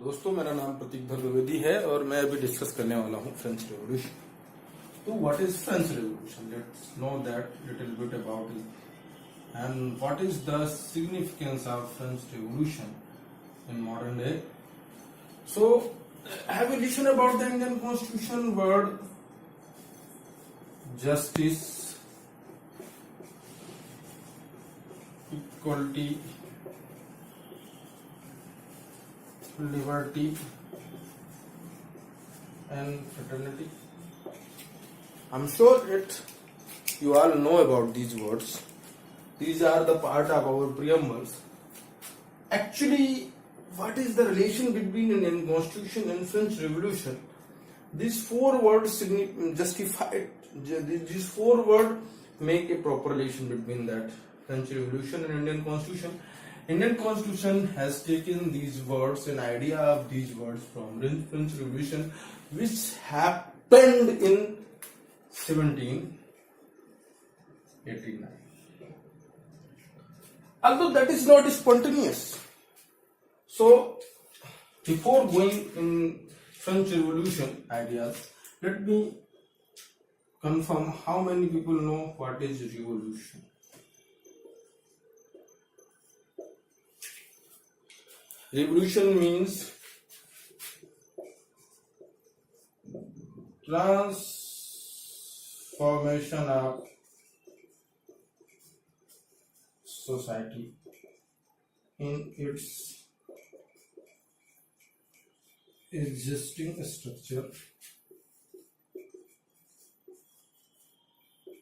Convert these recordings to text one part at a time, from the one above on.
दोस्तों, मेरा नाम प्रतीक द्विवेदी है और मैं अभी डिस्कस करने वाला हूँ फ्रेंच रेवोल्यूशन। तो what is French revolution? Let's know that little bit about it and what is the significance of French revolution in modern day. So have you listen about the Indian constitution word justice, equality, liberty and fraternity? I'm sure you all know about these words. These are the part of our preambles. Actually, what is the relation between Indian Constitution and French Revolution? These four words these four words make a proper relation between that French Revolution and Indian Constitution. Indian Constitution has taken these words, an idea of these words from French Revolution, which happened in 1789. Although that is not spontaneous. So, before going in French Revolution ideas, let me confirm how many people know what is revolution. Revolution means transformation of society in its existing structure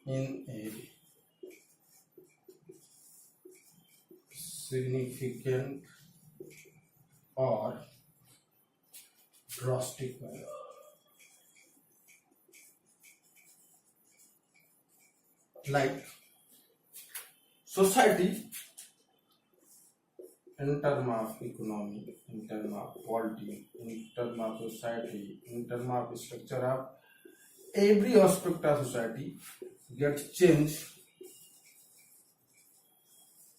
in a significant or drastic manner. Like society in terms of economy, in terms of polity, in terms of society, in terms of structure of every aspect of society gets changed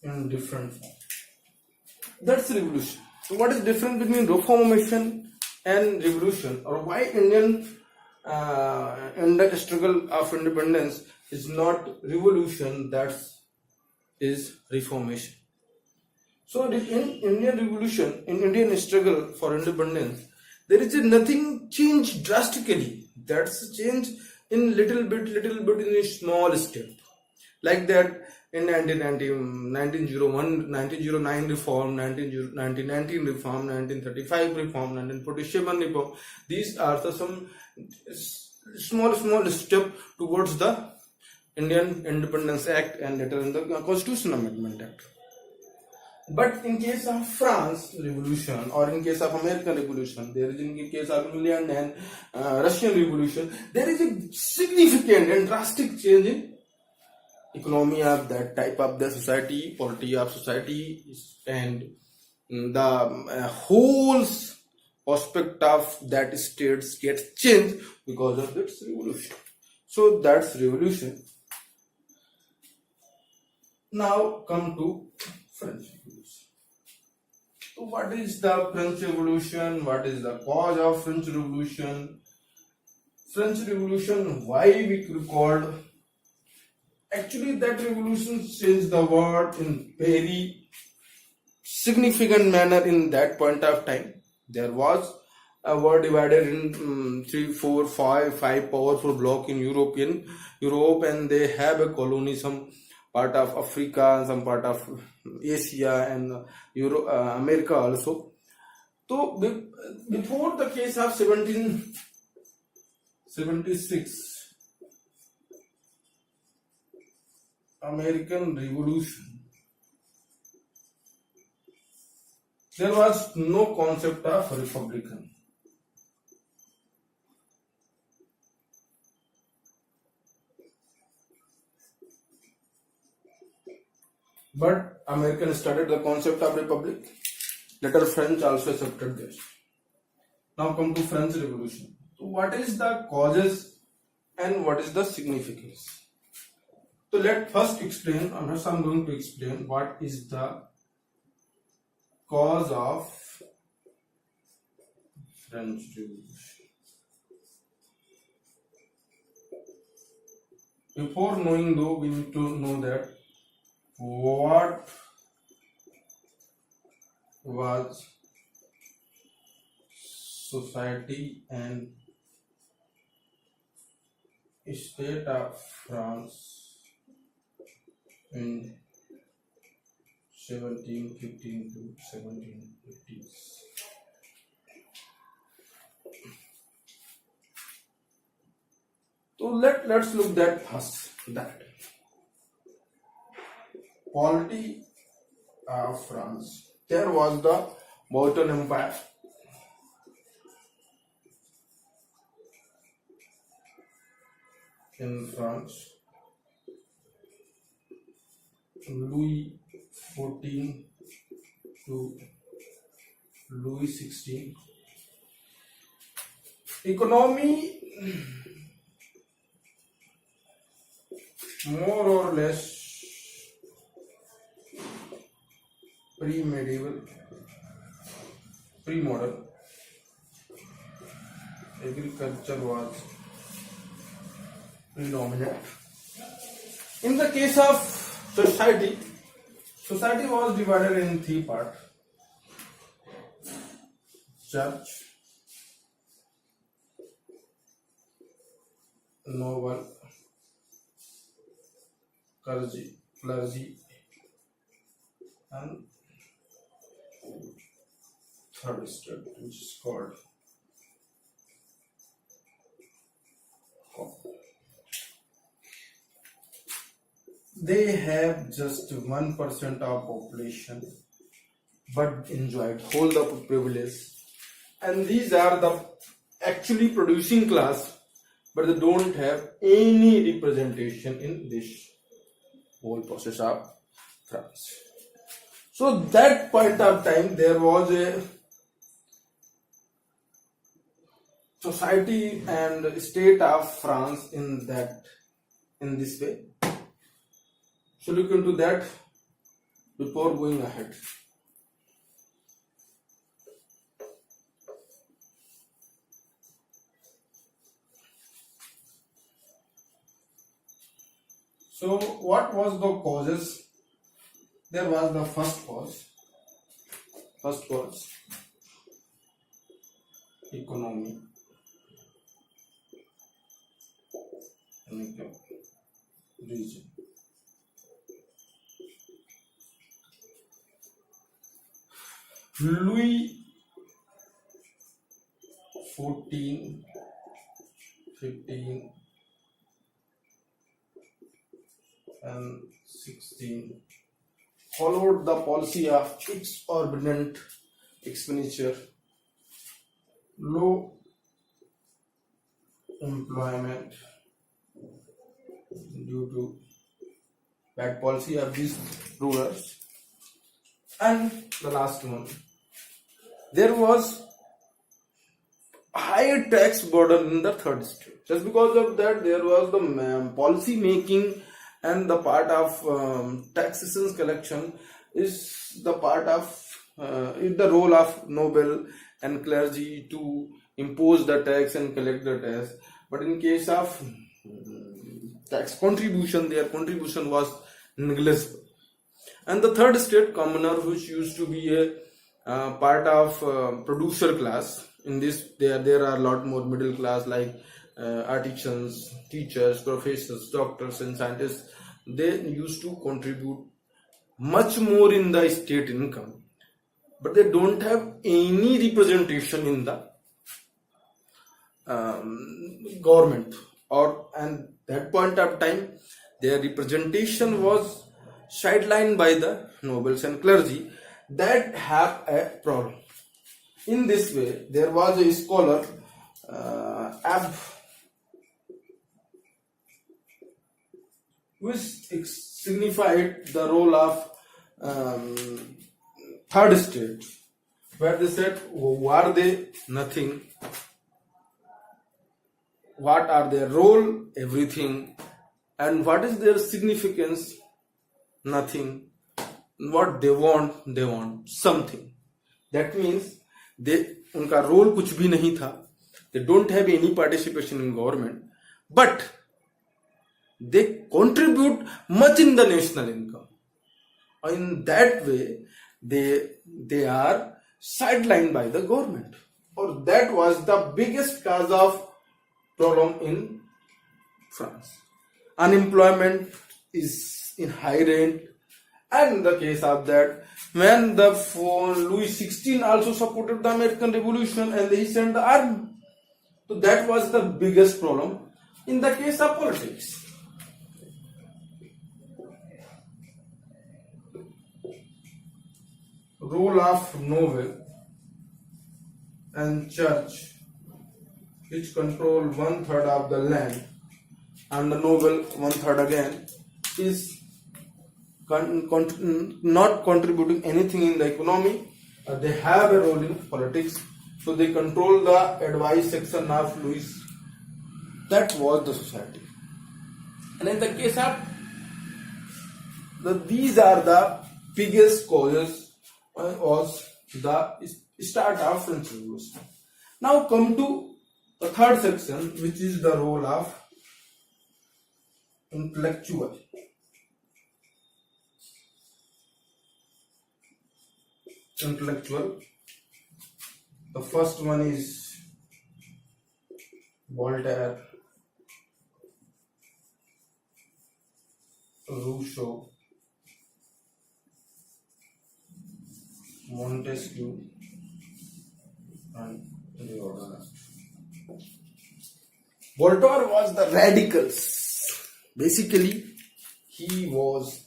in different form. That's revolution. So what is difference between reformation and revolution, or why Indian struggle of independence is not revolution, that is reformation. So in Indian revolution, in Indian struggle for independence, there is nothing changed drastically. That's change in little bit in a small step. Like that in 1901, 1909 reform, 1919 reform, 1935 reform, 1947 reform. These are some small step towards the Indian Independence Act and later in the Constitution Amendment Act. But in case of France Revolution or in case of American Revolution, there is in case of England and Russian Revolution, there is a significant and drastic change in economy of that type of the society, polity of society, and the whole aspect of that states gets changed because of this revolution. So that's revolution. Now come to French Revolution. So what is the French Revolution? What is the cause of French Revolution? French Revolution, why we called? Actually, that revolution changed the world in very significant manner in that point of time. There was a world divided in 3, 4, 5 powerful blocks in Europe, and they have a colony, some part of Africa, some part of Asia and America also. So before the case of 1776, American Revolution, there was no concept of republican. But American started the concept of republic. Later French also accepted this. Now come to French Revolution. So what is the causes and what is the significance? So let first explain, first I'm going to explain what is the cause of French Revolution. Before knowing though, we need to know that what was society and state of France in 1715 to 1750s. So let's look that first. That polity of France. There was the Bourbon Empire. In France, Louis XIV to Louis XVI. Economy more or less pre-medieval, pre-modern. Agriculture was predominant. In the case of society, society was divided in three parts: church, noble, clergy, and third state, which is called they have just 1% of population but enjoyed whole the privilege, and these are the actually producing class, but they don't have any representation in this whole process of France. So that point of time there was a society and state of France in this way. So look into that before going ahead. So what was the causes? There was the first cause. First cause, economy. Region. Louis XIV, 15 and 16 followed the policy of exorbitant expenditure, low employment due to bad policy of these rulers, and the last one, there was higher tax burden in the third state. Just because of that, there was the policy making, and the part of taxation collection is the part of is the role of noble and clergy to impose the tax and collect the tax. But in case of tax contribution, their contribution was negligible. And the third state, commoner, which used to be a part of producer class. In this, there are a lot more middle class, like artisans, teachers, professors, doctors, and scientists. They used to contribute much more in the state income, but they don't have any representation in the government. And that point of time, their representation was sidelined by the nobles and clergy that have a problem. In this way, there was a scholar, Abbe, which signified the role of third state, where they said, were they nothing? What are their role? Everything. And what is their significance? Nothing. What they want something. That means दे उनका role कुछ भी नहीं था. They don't have any participation in government, but they contribute much in the national income. In that way, they are sidelined by the government. Or that was the biggest cause of problem in France. Unemployment is in high rate, and in the case of that, when the Louis XVI also supported the American Revolution and he sent the army, so that was the biggest problem in the case of politics. Role of noble and church, which control 1/3 of the land, and the noble 1/3 again, is not contributing anything in the economy. They have a role in politics, so they control the advice section of Louis. That was the society. And in the case of these are the biggest causes was the start of French Revolution. Now come to the third section, which is the role of intellectual. The first one is Voltaire, Rousseau, Montesquieu, and Theodore. Voltaire was the radicals. Basically, he was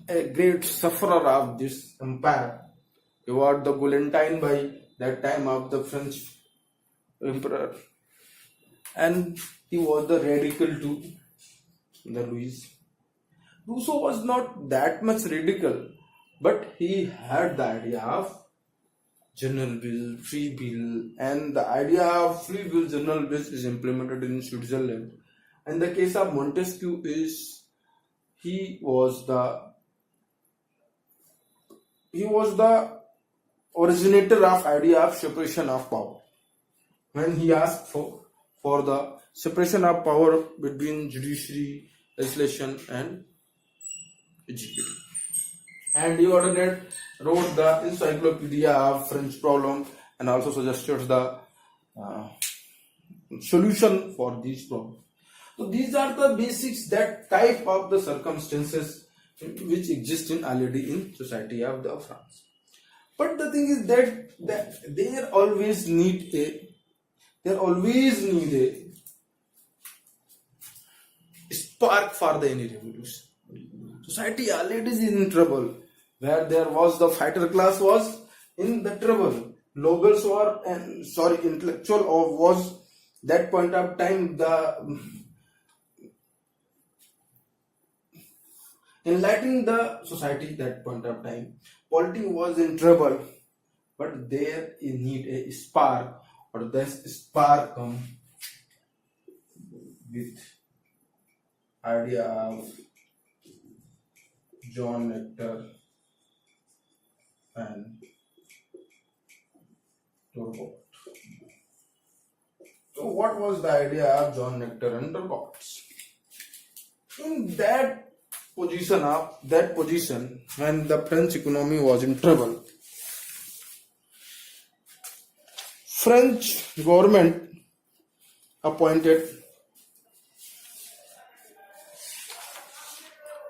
a great sufferer of this empire. He was the Guillotine by that time of the French emperor, and he was the radical to the Louis. Rousseau was not that much radical, but he had the idea of general will, free will, and the idea of free will, general will is implemented in Switzerland. And the case of Montesquieu is he was the originator of idea of separation of power. When he asked for the separation of power between judiciary, legislation, and executive. And he wrote the Encyclopedia of French Problem and also suggested the solution for these problems. So these are the basics, that type of the circumstances which exist already in society of the France. But the thing is that they always need a spark for the any revolution. Society already is in trouble. Where there was the fighter class was in the trouble. Nobles were intellectual or was that point of time the enlightening the society that point of time. Politics was in trouble, but there you need a spark, or this spark come with idea of John Nectar and Turgot. So what was the idea of John Nectar and Turgot? In that position when the French economy was in trouble, French government appointed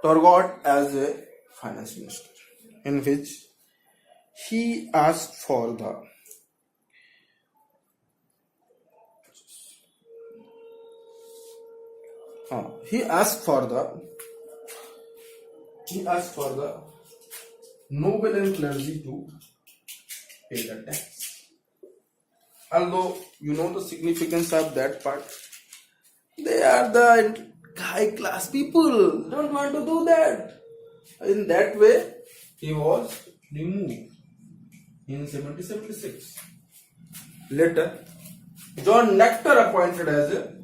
Turgot as a finance minister, in which he asked for the noble and clergy to pay the tax. Although you know the significance of that part, they are the high class people, don't want to do that. In that way, he was removed in 1776. Later, John Nectar appointed as a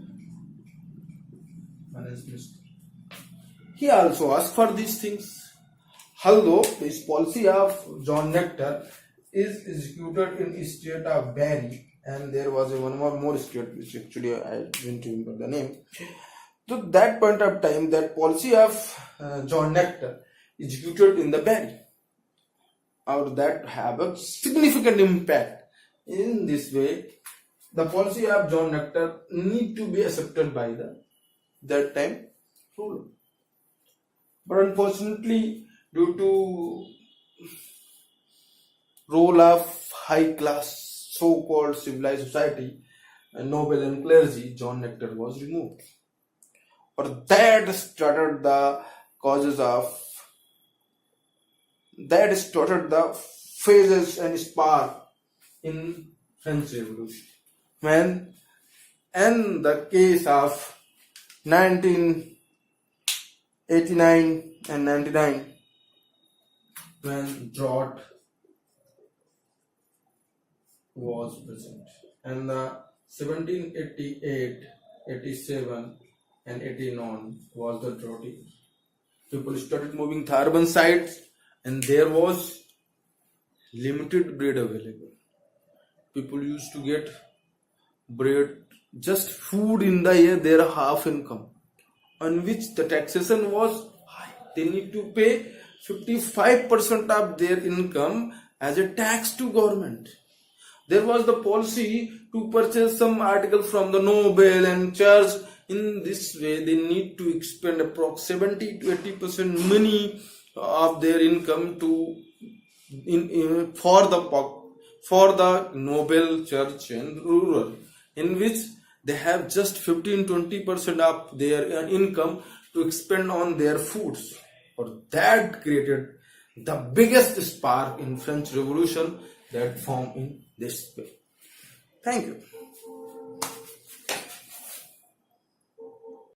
finance minister. He also asked for these things. Although this policy of John Nectar is executed in state of Bari, and there was one more state which actually I didn't remember the name. So that point of time, that policy of John Nectar executed in the Bari, or that have a significant impact. In this way, the policy of John Nectar need to be accepted by the that time ruler. But unfortunately, due to role of high class so-called civilized society, noble and clergy, John Nectar was removed. Or that started the phases and spark in French Revolution. When in the case of 1989 and 99, when drought was present, and the 1788, 87 and 89 was the drought year. People started moving to urban sites, and there was limited bread available. People used to get bread, just food in the year, their half income, on which the taxation was high. They need to pay 55% of their income as a tax to government. There was the policy to purchase some article from the noble and church. In this way, they need to expend approximately 70 to 80% money of their income for the noble, church and rural, in which they have just 15-20% of their income to expend on their foods. Or that created the biggest spark in French Revolution that formed in this way. Thank you.